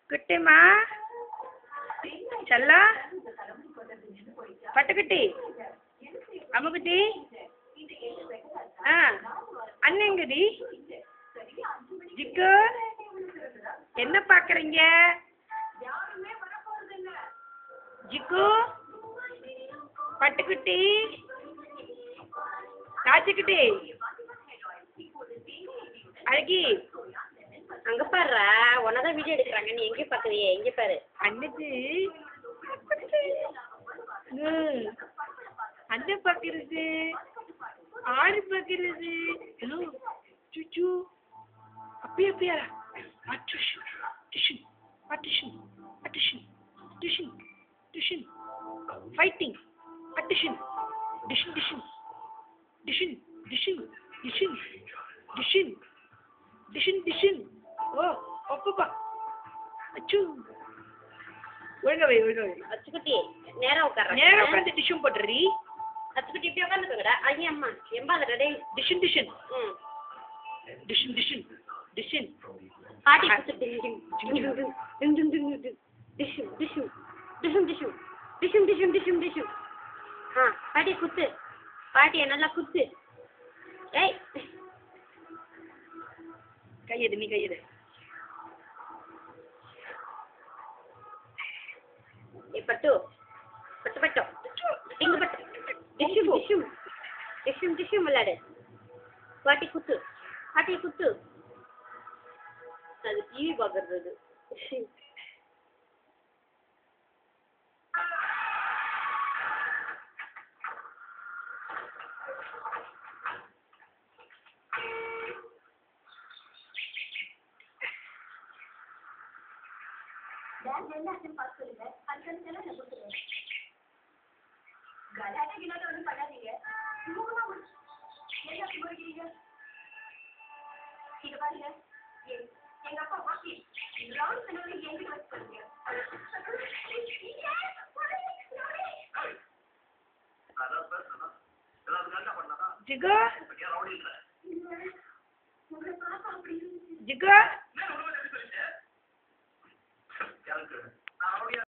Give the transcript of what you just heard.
குட்டிமா செல்லா பட்டுக்குட்டி அம்முக்குட்டி அண்ணங்கடி ஜிக்கு என்ன பார்க்குறீங்க ஜிக்கு பட்டுக்குட்டி காய்ச்சிக்குட்டி அழகி அங்க பாருடா உன்னதான் வீடியோ எடுக்கிறாங்க நீ எங்கே பார்க்குறியே எங்கே பாரு அண்ணது அண்ணன் பார்க்கறது ஆடு பார்க்கறது சுச்சு அப்படியே அப்படியாரா tuition tuition tuition tuition tuition tuition fighting tuition tuition tuition tuition tuition tuition tuition tuition tuition ஓ அப்பப்பா அச்சு ஒழுங்கா வை அச்சுக்குட்டி நேரா உட்காந்து டிஷன் போட்டுறீ அச்சுக்குட்டி இப்படி உட்காந்துக்கோங்கடா ஐயா அம்மா எம்பாதடா டேய் டிஷன் டிஷன் டிஷன் டிஷன் டிஷன் பாட்டி குத்து டிஷன் டிஷன் டிஷன் டிஷன் டிஷன் டிஷன் டிஷன் டிஷன் டிஷன் பாட்டி குத்து பாட்டியை நல்லா குத்து ஏய் கையெடு நீ கையெடு பட்டு பட்டு பட்டு இங்க பட்டு டிஷும் டிஷும் டிஷும் டிஷும் விளையாடு பாட்டி குத்து பாட்டியை குத்து அது டிவி பார்க்கறது எல்லாத்தையும் பார்த்து சொல்லுங்க அதுக்கு செலவு என்ன கொடுத்துருங்க கலாட்டா கிலாட்டா ஒன்றும் பண்ணாதீங்க சுமூகமா என்ன கும்பிடுறீங்க இங்க பாருங்க எங்க அப்பா வாக்கி ரவுண்ட் செலவு எங்கிட்ட வச்சு சொல்லுங்க ஜிகோ உங்களை பார்த்தா அப்படி ஜிகோ Calculator.